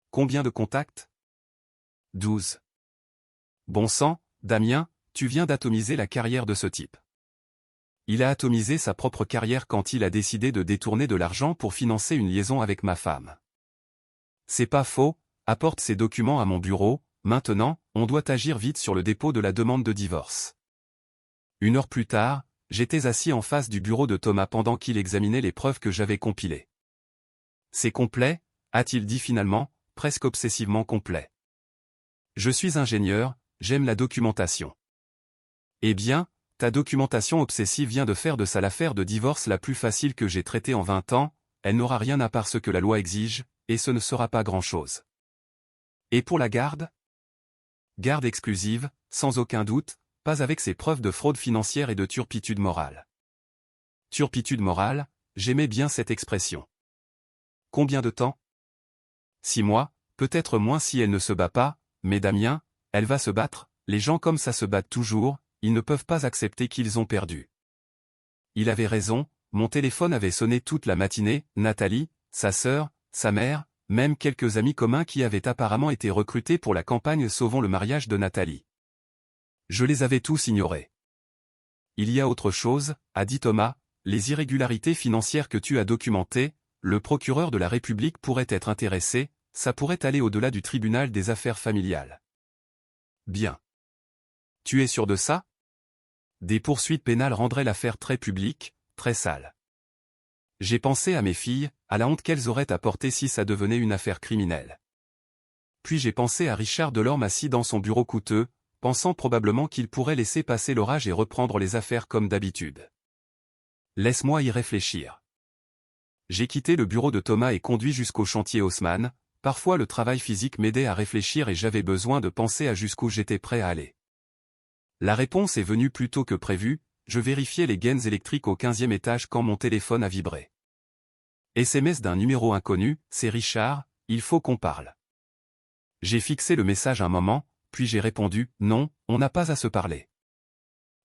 Combien de contacts? 12. Bon sang, Damien, tu viens d'atomiser la carrière de ce type. Il a atomisé sa propre carrière quand il a décidé de détourner de l'argent pour financer une liaison avec ma femme. C'est pas faux, apporte ces documents à mon bureau, maintenant, on doit agir vite sur le dépôt de la demande de divorce. 1 heure plus tard, j'étais assis en face du bureau de Thomas pendant qu'il examinait les preuves que j'avais compilées. C'est complet, a-t-il dit finalement, presque obsessivement complet. Je suis ingénieur, j'aime la documentation. Eh bien, ta documentation obsessive vient de faire de ça l'affaire de divorce la plus facile que j'ai traitée en 20 ans, elle n'aura rien à part ce que la loi exige, et ce ne sera pas grand-chose. Et pour la garde? Garde exclusive, sans aucun doute, pas avec ses preuves de fraude financière et de turpitude morale. Turpitude morale, j'aimais bien cette expression. Combien de temps? 6 mois, peut-être moins si elle ne se bat pas, mais Damien, elle va se battre, les gens comme ça se battent toujours, ils ne peuvent pas accepter qu'ils ont perdu. Il avait raison, mon téléphone avait sonné toute la matinée, Nathalie, sa sœur, sa mère, même quelques amis communs qui avaient apparemment été recrutés pour la campagne Sauvons le mariage de Nathalie. Je les avais tous ignorés. Il y a autre chose, a dit Thomas, les irrégularités financières que tu as documentées, le procureur de la République pourrait être intéressé, ça pourrait aller au-delà du tribunal des affaires familiales. Bien. Tu es sûr de ça? Des poursuites pénales rendraient l'affaire très publique, très sale. J'ai pensé à mes filles, à la honte qu'elles auraient à porter si ça devenait une affaire criminelle. Puis j'ai pensé à Richard Delorme assis dans son bureau coûteux, pensant probablement qu'il pourrait laisser passer l'orage et reprendre les affaires comme d'habitude. Laisse-moi y réfléchir. J'ai quitté le bureau de Thomas et conduit jusqu'au chantier Haussmann, parfois le travail physique m'aidait à réfléchir et j'avais besoin de penser à jusqu'où j'étais prêt à aller. La réponse est venue plus tôt que prévu, je vérifiais les gaines électriques au 15e étage quand mon téléphone a vibré. SMS d'un numéro inconnu, c'est Richard, il faut qu'on parle. J'ai fixé le message un moment, puis j'ai répondu, non, on n'a pas à se parler.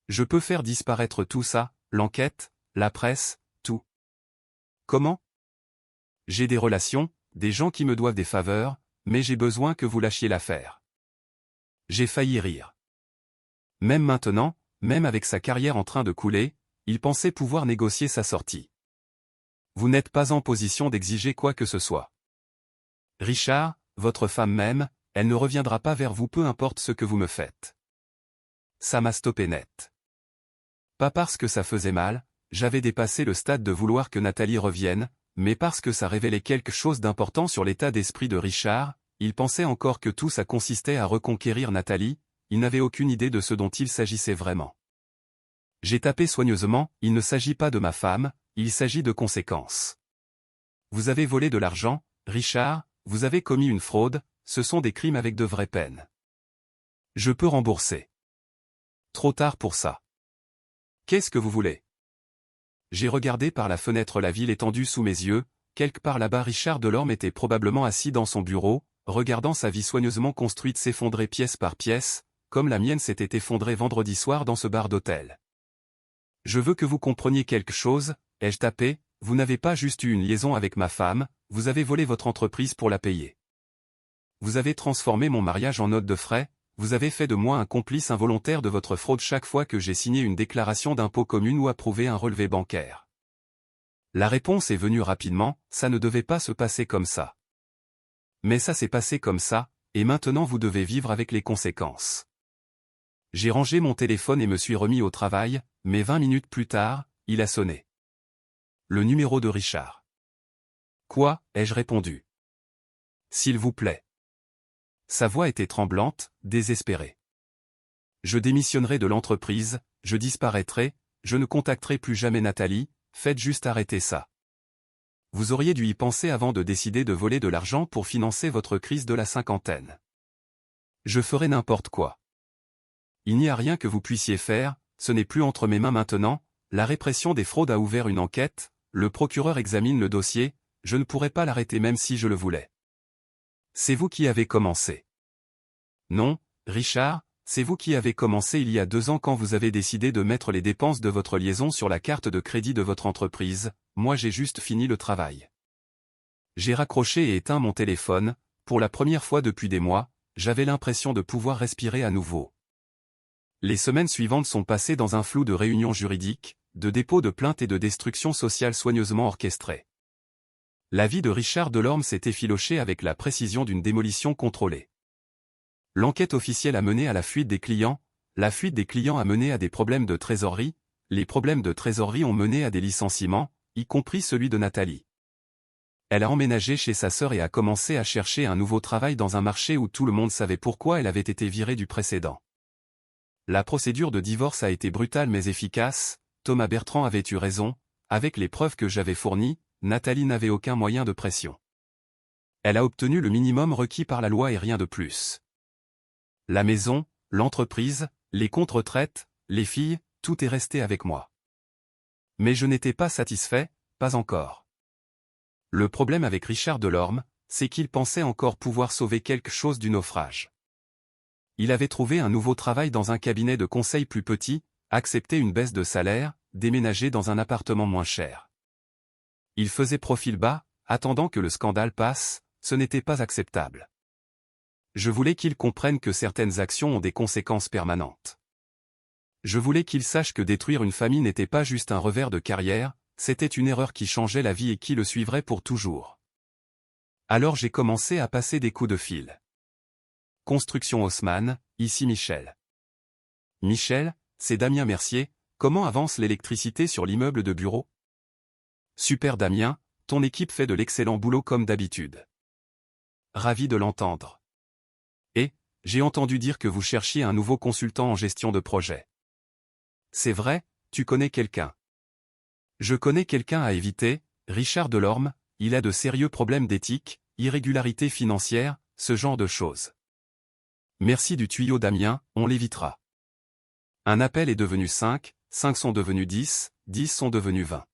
Je peux faire disparaître tout ça, l'enquête, la presse, tout. Comment? J'ai des relations, des gens qui me doivent des faveurs, mais j'ai besoin que vous lâchiez l'affaire. J'ai failli rire. Même maintenant, même avec sa carrière en train de couler, il pensait pouvoir négocier sa sortie. Vous n'êtes pas en position d'exiger quoi que ce soit. Richard, votre femme m'aime, elle ne reviendra pas vers vous peu importe ce que vous me faites. Ça m'a stoppé net. Pas parce que ça faisait mal, j'avais dépassé le stade de vouloir que Nathalie revienne, mais parce que ça révélait quelque chose d'important sur l'état d'esprit de Richard. Il pensait encore que tout ça consistait à reconquérir Nathalie, il n'avait aucune idée de ce dont il s'agissait vraiment. J'ai tapé soigneusement, il ne s'agit pas de ma femme, il s'agit de conséquences. Vous avez volé de l'argent, Richard, vous avez commis une fraude, ce sont des crimes avec de vraies peines. Je peux rembourser. Trop tard pour ça. Qu'est-ce que vous voulez? J'ai regardé par la fenêtre la ville étendue sous mes yeux, quelque part là-bas Richard Delorme était probablement assis dans son bureau, regardant sa vie soigneusement construite s'effondrer pièce par pièce, comme la mienne s'était effondrée vendredi soir dans ce bar d'hôtel. Je veux que vous compreniez quelque chose, ai-je tapé, vous n'avez pas juste eu une liaison avec ma femme, vous avez volé votre entreprise pour la payer. Vous avez transformé mon mariage en note de frais, vous avez fait de moi un complice involontaire de votre fraude chaque fois que j'ai signé une déclaration d'impôt commune ou approuvé un relevé bancaire. La réponse est venue rapidement, ça ne devait pas se passer comme ça. Mais ça s'est passé comme ça, et maintenant vous devez vivre avec les conséquences. J'ai rangé mon téléphone et me suis remis au travail, mais 20 minutes plus tard, il a sonné. Le numéro de Richard. Quoi, ai-je répondu. S'il vous plaît. Sa voix était tremblante, désespérée. Je démissionnerai de l'entreprise, je disparaîtrai, je ne contacterai plus jamais Nathalie, faites juste arrêter ça. Vous auriez dû y penser avant de décider de voler de l'argent pour financer votre crise de la cinquantaine. Je ferai n'importe quoi. Il n'y a rien que vous puissiez faire, ce n'est plus entre mes mains maintenant, la répression des fraudes a ouvert une enquête, le procureur examine le dossier, je ne pourrai pas l'arrêter même si je le voulais. C'est vous qui avez commencé. Non, Richard, c'est vous qui avez commencé il y a 2 ans quand vous avez décidé de mettre les dépenses de votre liaison sur la carte de crédit de votre entreprise, moi j'ai juste fini le travail. J'ai raccroché et éteint mon téléphone, pour la première fois depuis des mois, j'avais l'impression de pouvoir respirer à nouveau. Les semaines suivantes sont passées dans un flou de réunions juridiques, de dépôts de plaintes et de destruction sociale soigneusement orchestrées. La vie de Richard Delorme s'est effilochée avec la précision d'une démolition contrôlée. L'enquête officielle a mené à la fuite des clients, la fuite des clients a mené à des problèmes de trésorerie, les problèmes de trésorerie ont mené à des licenciements, y compris celui de Nathalie. Elle a emménagé chez sa sœur et a commencé à chercher un nouveau travail dans un marché où tout le monde savait pourquoi elle avait été virée du précédent. La procédure de divorce a été brutale mais efficace, Thomas Bertrand avait eu raison, avec les preuves que j'avais fournies, Nathalie n'avait aucun moyen de pression. Elle a obtenu le minimum requis par la loi et rien de plus. La maison, l'entreprise, les comptes retraites, les filles, tout est resté avec moi. Mais je n'étais pas satisfait, pas encore. Le problème avec Richard Delorme, c'est qu'il pensait encore pouvoir sauver quelque chose du naufrage. Il avait trouvé un nouveau travail dans un cabinet de conseil plus petit, accepté une baisse de salaire, déménagé dans un appartement moins cher. Il faisait profil bas, attendant que le scandale passe, ce n'était pas acceptable. Je voulais qu'il comprenne que certaines actions ont des conséquences permanentes. Je voulais qu'il sache que détruire une famille n'était pas juste un revers de carrière, c'était une erreur qui changeait la vie et qui le suivrait pour toujours. Alors j'ai commencé à passer des coups de fil. Construction Haussmann, ici Michel. Michel, c'est Damien Mercier, comment avance l'électricité sur l'immeuble de bureau? Super Damien, ton équipe fait de l'excellent boulot comme d'habitude. Ravi de l'entendre. Et, j'ai entendu dire que vous cherchiez un nouveau consultant en gestion de projet. C'est vrai, tu connais quelqu'un. Je connais quelqu'un à éviter, Richard Delorme, il a de sérieux problèmes d'éthique, irrégularités financières, ce genre de choses. Merci du tuyau Damien, on l'évitera. Un appel est devenu 5, 5 sont devenus 10, 10 sont devenus 20.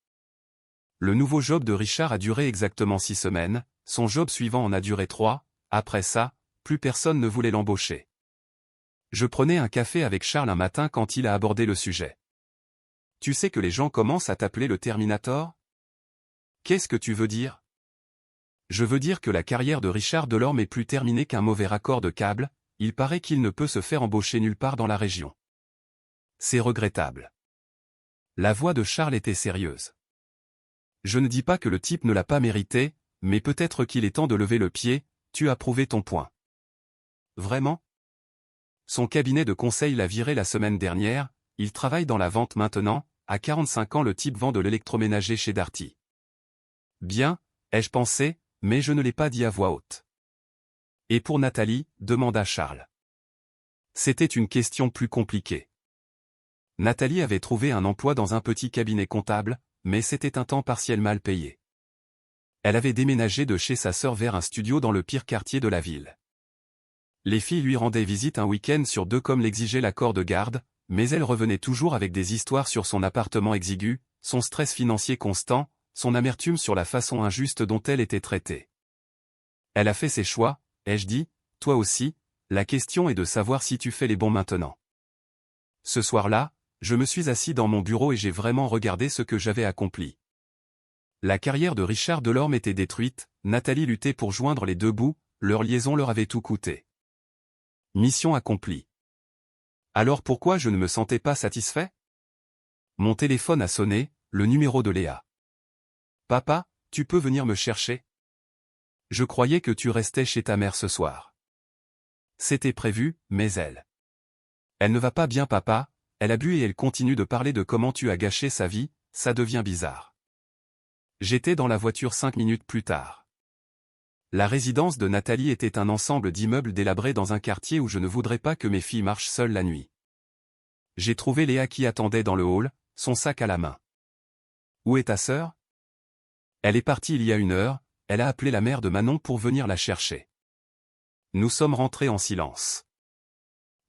Le nouveau job de Richard a duré exactement 6 semaines, son job suivant en a duré 3, après ça, plus personne ne voulait l'embaucher. Je prenais un café avec Charles un matin quand il a abordé le sujet. Tu sais que les gens commencent à t'appeler le Terminator? Qu'est-ce que tu veux dire? Je veux dire que la carrière de Richard Delorme est plus terminée qu'un mauvais raccord de câble, il paraît qu'il ne peut se faire embaucher nulle part dans la région. C'est regrettable. La voix de Charles était sérieuse. Je ne dis pas que le type ne l'a pas mérité, mais peut-être qu'il est temps de lever le pied, tu as prouvé ton point. Vraiment? Son cabinet de conseil l'a viré la semaine dernière, il travaille dans la vente maintenant, à 45 ans le type vend de l'électroménager chez Darty. Bien, ai-je pensé, mais je ne l'ai pas dit à voix haute. Et pour Nathalie, demanda Charles. C'était une question plus compliquée. Nathalie avait trouvé un emploi dans un petit cabinet comptable, mais c'était un temps partiel mal payé. Elle avait déménagé de chez sa sœur vers un studio dans le pire quartier de la ville. Les filles lui rendaient visite un week-end sur deux comme l'exigeait l'accord de garde, mais elle revenait toujours avec des histoires sur son appartement exigu, son stress financier constant, son amertume sur la façon injuste dont elle était traitée. Elle a fait ses choix, ai-je dit, toi aussi, la question est de savoir si tu fais les bons maintenant. Ce soir-là, je me suis assis dans mon bureau et j'ai vraiment regardé ce que j'avais accompli. La carrière de Richard Delorme était détruite, Nathalie luttait pour joindre les deux bouts, leur liaison leur avait tout coûté. Mission accomplie. Alors pourquoi je ne me sentais pas satisfait? Mon téléphone a sonné, le numéro de Léa. Papa, tu peux venir me chercher? Je croyais que tu restais chez ta mère ce soir. C'était prévu, mais elle. Elle ne va pas bien papa, elle a bu et elle continue de parler de comment tu as gâché sa vie, ça devient bizarre. J'étais dans la voiture 5 minutes plus tard. La résidence de Nathalie était un ensemble d'immeubles délabrés dans un quartier où je ne voudrais pas que mes filles marchent seules la nuit. J'ai trouvé Léa qui attendait dans le hall, son sac à la main. Où est ta sœur? Elle est partie il y a 1 heure, elle a appelé la mère de Manon pour venir la chercher. Nous sommes rentrés en silence.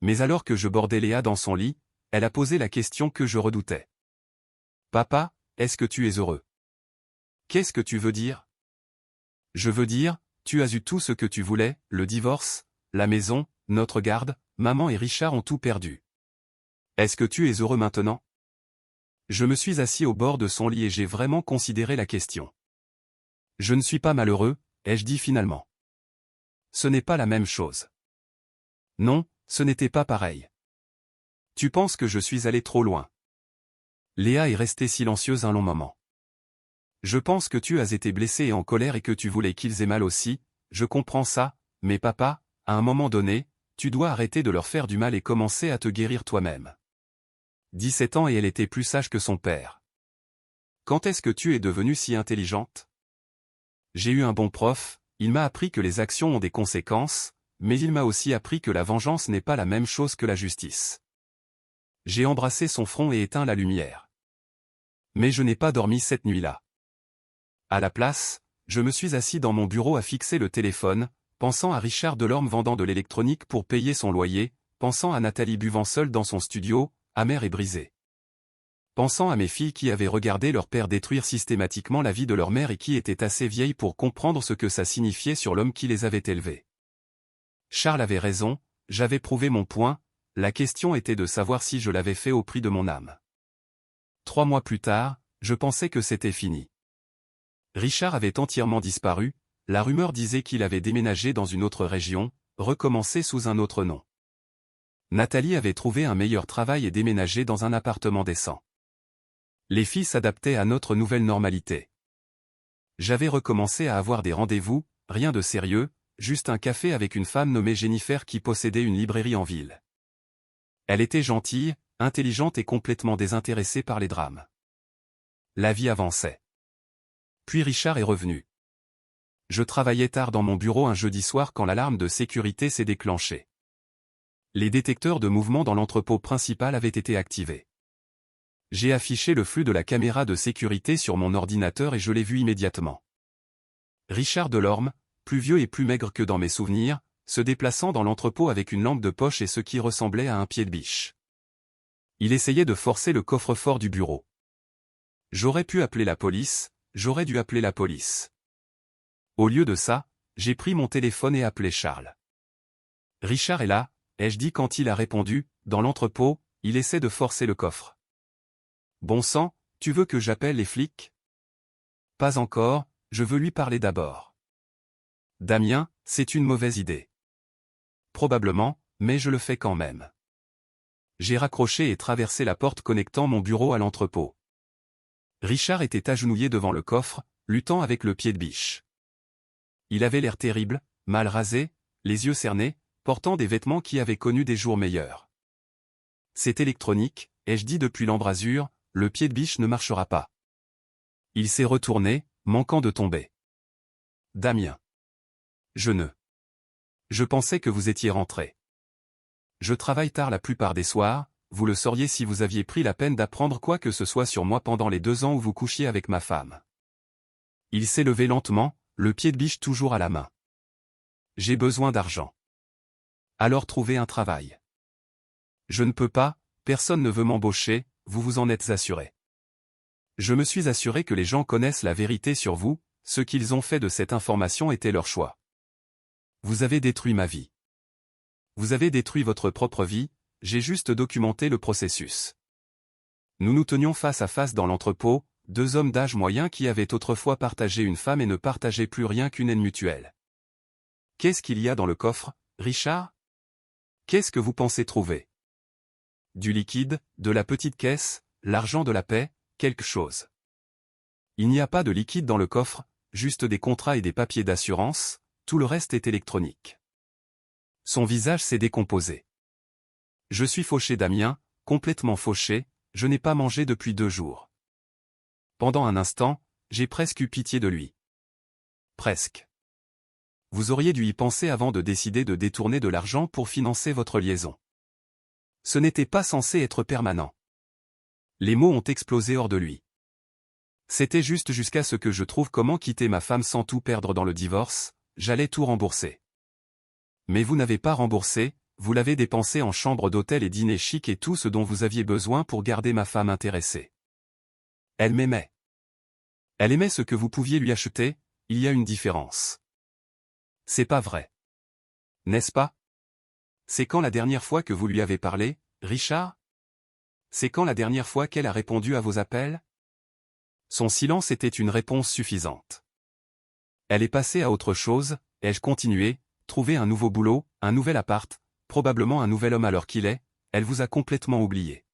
Mais alors que je bordais Léa dans son lit, elle a posé la question que je redoutais. Papa, est-ce que tu es heureux? Qu'est-ce que tu veux dire? Je veux dire, tu as eu tout ce que tu voulais, le divorce, la maison, notre garde, maman et Richard ont tout perdu. Est-ce que tu es heureux maintenant? Je me suis assis au bord de son lit et j'ai vraiment considéré la question. Je ne suis pas malheureux, ai-je dit finalement. Ce n'est pas la même chose. Non, ce n'était pas pareil. Tu penses que je suis allé trop loin? Léa est restée silencieuse un long moment. Je pense que tu as été blessé et en colère et que tu voulais qu'ils aient mal aussi, je comprends ça, mais papa, à un moment donné, tu dois arrêter de leur faire du mal et commencer à te guérir toi-même. 17 ans et elle était plus sage que son père. Quand est-ce que tu es devenue si intelligente? J'ai eu un bon prof, il m'a appris que les actions ont des conséquences, mais il m'a aussi appris que la vengeance n'est pas la même chose que la justice. J'ai embrassé son front et éteint la lumière. Mais je n'ai pas dormi cette nuit-là. À la place, je me suis assis dans mon bureau à fixer le téléphone, pensant à Richard Delorme vendant de l'électronique pour payer son loyer, pensant à Nathalie buvant seule dans son studio, amère et brisée. Pensant à mes filles qui avaient regardé leur père détruire systématiquement la vie de leur mère et qui étaient assez vieilles pour comprendre ce que ça signifiait sur l'homme qui les avait élevées. Charles avait raison, j'avais prouvé mon point, la question était de savoir si je l'avais fait au prix de mon âme. 3 mois plus tard, je pensais que c'était fini. Richard avait entièrement disparu, la rumeur disait qu'il avait déménagé dans une autre région, recommencé sous un autre nom. Nathalie avait trouvé un meilleur travail et déménagé dans un appartement décent. Les filles s'adaptaient à notre nouvelle normalité. J'avais recommencé à avoir des rendez-vous, rien de sérieux, juste un café avec une femme nommée Jennifer qui possédait une librairie en ville. Elle était gentille, intelligente et complètement désintéressée par les drames. La vie avançait. Puis Richard est revenu. Je travaillais tard dans mon bureau un jeudi soir quand l'alarme de sécurité s'est déclenchée. Les détecteurs de mouvement dans l'entrepôt principal avaient été activés. J'ai affiché le flux de la caméra de sécurité sur mon ordinateur et je l'ai vu immédiatement. Richard Delorme, plus vieux et plus maigre que dans mes souvenirs, se déplaçant dans l'entrepôt avec une lampe de poche et ce qui ressemblait à un pied de biche. Il essayait de forcer le coffre-fort du bureau. J'aurais pu appeler la police, j'aurais dû appeler la police. Au lieu de ça, j'ai pris mon téléphone et appelé Charles. Richard est là, ai-je dit quand il a répondu, dans l'entrepôt, il essaie de forcer le coffre. Bon sang, tu veux que j'appelle les flics? Pas encore, je veux lui parler d'abord. Damien, c'est une mauvaise idée. Probablement, mais je le fais quand même. J'ai raccroché et traversé la porte connectant mon bureau à l'entrepôt. Richard était agenouillé devant le coffre, luttant avec le pied de biche. Il avait l'air terrible, mal rasé, les yeux cernés, portant des vêtements qui avaient connu des jours meilleurs. C'est électronique, ai-je dit depuis l'embrasure, le pied de biche ne marchera pas. Il s'est retourné, manquant de tomber. Damien. Je pensais que vous étiez rentré. Je travaille tard la plupart des soirs, vous le sauriez si vous aviez pris la peine d'apprendre quoi que ce soit sur moi pendant les 2 ans où vous couchiez avec ma femme. Il s'est levé lentement, le pied de biche toujours à la main. J'ai besoin d'argent. Alors trouvez un travail. Je ne peux pas, personne ne veut m'embaucher, vous vous en êtes assuré. Je me suis assuré que les gens connaissent la vérité sur vous, ce qu'ils ont fait de cette information était leur choix. Vous avez détruit ma vie. Vous avez détruit votre propre vie, j'ai juste documenté le processus. Nous nous tenions face à face dans l'entrepôt, 2 hommes d'âge moyen qui avaient autrefois partagé une femme et ne partageaient plus rien qu'une haine mutuelle. Qu'est-ce qu'il y a dans le coffre, Richard? Qu'est-ce que vous pensez trouver? Du liquide, de la petite caisse, l'argent de la paix, quelque chose. Il n'y a pas de liquide dans le coffre, juste des contrats et des papiers d'assurance, tout le reste est électronique. Son visage s'est décomposé. Je suis fauché Damien, complètement fauché, je n'ai pas mangé depuis 2 jours. Pendant un instant, j'ai presque eu pitié de lui. Presque. Vous auriez dû y penser avant de décider de détourner de l'argent pour financer votre liaison. Ce n'était pas censé être permanent. Les mots ont explosé hors de lui. C'était juste jusqu'à ce que je trouve comment quitter ma femme sans tout perdre dans le divorce, j'allais tout rembourser. Mais vous n'avez pas remboursé, vous l'avez dépensé en chambre d'hôtel et dîner chic et tout ce dont vous aviez besoin pour garder ma femme intéressée. Elle m'aimait. Elle aimait ce que vous pouviez lui acheter, il y a une différence. C'est pas vrai. N'est-ce pas? C'est quand la dernière fois que vous lui avez parlé, Richard? C'est quand la dernière fois qu'elle a répondu à vos appels? Son silence était une réponse suffisante. Elle est passée à autre chose, ai-je continué, trouver un nouveau boulot, un nouvel appart, probablement un nouvel homme alors qu'il est, elle vous a complètement oublié.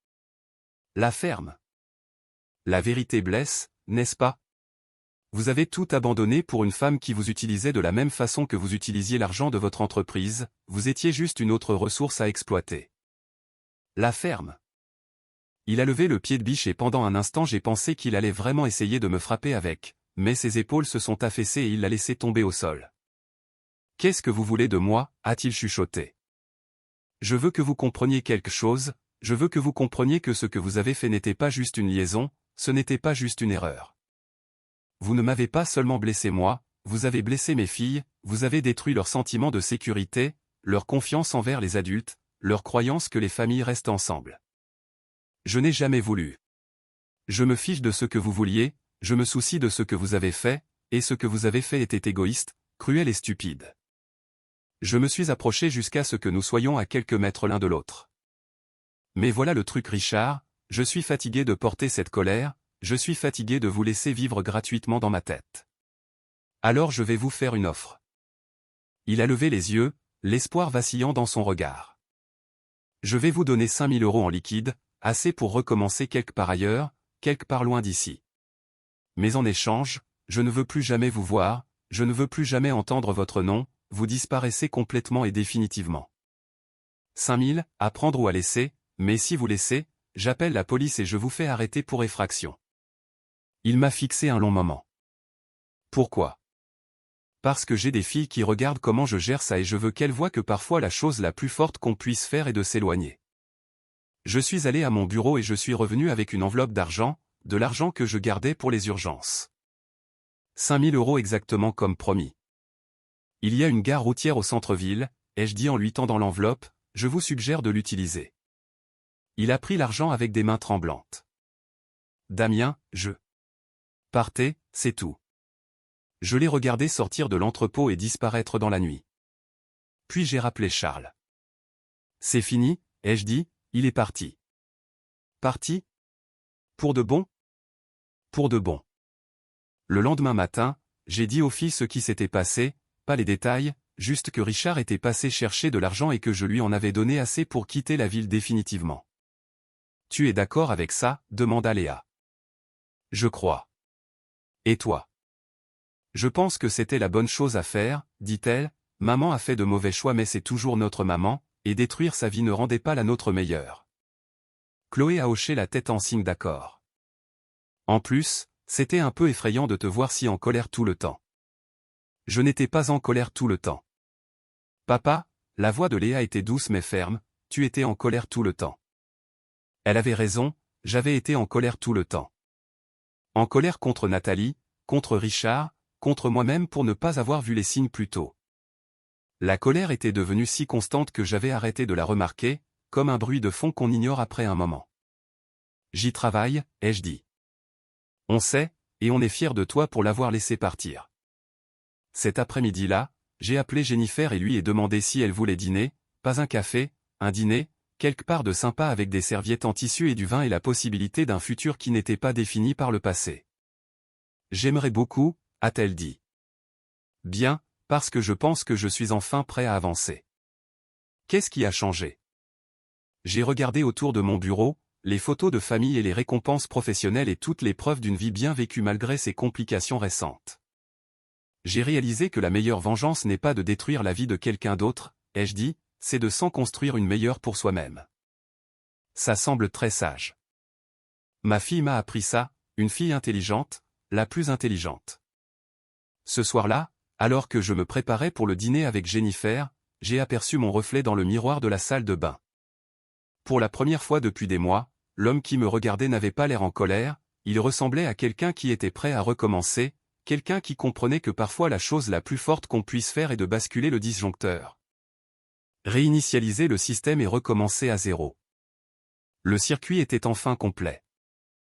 La ferme. La vérité blesse, n'est-ce pas? Vous avez tout abandonné pour une femme qui vous utilisait de la même façon que vous utilisiez l'argent de votre entreprise, vous étiez juste une autre ressource à exploiter. La ferme. Il a levé le pied de biche et pendant un instant j'ai pensé qu'il allait vraiment essayer de me frapper avec, mais ses épaules se sont affaissées et il l'a laissé tomber au sol. Qu'est-ce que vous voulez de moi, a-t-il chuchoté. Je veux que vous compreniez quelque chose, je veux que vous compreniez que ce que vous avez fait n'était pas juste une liaison, ce n'était pas juste une erreur. Vous ne m'avez pas seulement blessé moi, vous avez blessé mes filles, vous avez détruit leur sentiment de sécurité, leur confiance envers les adultes, leur croyance que les familles restent ensemble. Je n'ai jamais voulu. Je me fiche de ce que vous vouliez, je me soucie de ce que vous avez fait, et ce que vous avez fait était égoïste, cruel et stupide. Je me suis approché jusqu'à ce que nous soyons à quelques mètres l'un de l'autre. Mais voilà le truc Richard, je suis fatigué de porter cette colère, je suis fatigué de vous laisser vivre gratuitement dans ma tête. Alors je vais vous faire une offre. Il a levé les yeux, l'espoir vacillant dans son regard. Je vais vous donner 5 000 € en liquide, assez pour recommencer quelque part ailleurs, quelque part loin d'ici. Mais en échange, je ne veux plus jamais vous voir, je ne veux plus jamais entendre votre nom, vous disparaissez complètement et définitivement. 5 000, à prendre ou à laisser, mais si vous laissez, j'appelle la police et je vous fais arrêter pour effraction. Il m'a fixé un long moment. Pourquoi? Parce que j'ai des filles qui regardent comment je gère ça et je veux qu'elles voient que parfois la chose la plus forte qu'on puisse faire est de s'éloigner. Je suis allé à mon bureau et je suis revenu avec une enveloppe d'argent, de l'argent que je gardais pour les urgences. 5 000 € exactement comme promis. Il y a une gare routière au centre-ville, ai-je dit en lui tendant l'enveloppe, je vous suggère de l'utiliser. Il a pris l'argent avec des mains tremblantes. Damien, Partez, c'est tout. Je l'ai regardé sortir de l'entrepôt et disparaître dans la nuit. Puis j'ai rappelé Charles. C'est fini, ai-je dit, il est parti. Parti? Pour de bon? Pour de bon. Le lendemain matin, j'ai dit aux filles ce qui s'était passé, pas les détails, juste que Richard était passé chercher de l'argent et que je lui en avais donné assez pour quitter la ville définitivement. Tu es d'accord avec ça? Demanda Léa. Je crois. Et toi? Je pense que c'était la bonne chose à faire, dit-elle. Maman a fait de mauvais choix mais c'est toujours notre maman, et détruire sa vie ne rendait pas la nôtre meilleure. Chloé a hoché la tête en signe d'accord. En plus, c'était un peu effrayant de te voir si en colère tout le temps. Je n'étais pas en colère tout le temps. Papa, la voix de Léa était douce mais ferme, tu étais en colère tout le temps. Elle avait raison, j'avais été en colère tout le temps. En colère contre Nathalie, contre Richard, contre moi-même pour ne pas avoir vu les signes plus tôt. La colère était devenue si constante que j'avais arrêté de la remarquer, comme un bruit de fond qu'on ignore après un moment. J'y travaille, ai-je dit. On sait, et on est fier de toi pour l'avoir laissé partir. Cet après-midi-là, j'ai appelé Jennifer et lui ai demandé si elle voulait dîner, pas un café, un dîner, quelque part de sympa avec des serviettes en tissu et du vin et la possibilité d'un futur qui n'était pas défini par le passé. J'aimerais beaucoup, a-t-elle dit. Bien, parce que je pense que je suis enfin prêt à avancer. Qu'est-ce qui a changé? J'ai regardé autour de mon bureau, les photos de famille et les récompenses professionnelles et toutes les preuves d'une vie bien vécue malgré ces complications récentes. J'ai réalisé que la meilleure vengeance n'est pas de détruire la vie de quelqu'un d'autre, ai-je dit, c'est de s'en construire une meilleure pour soi-même. Ça semble très sage. Ma fille m'a appris ça, une fille intelligente, la plus intelligente. Ce soir-là, alors que je me préparais pour le dîner avec Jennifer, j'ai aperçu mon reflet dans le miroir de la salle de bain. Pour la première fois depuis des mois, l'homme qui me regardait n'avait pas l'air en colère, il ressemblait à quelqu'un qui était prêt à recommencer, quelqu'un qui comprenait que parfois la chose la plus forte qu'on puisse faire est de basculer le disjoncteur. Réinitialiser le système et recommencer à zéro. Le circuit était enfin complet.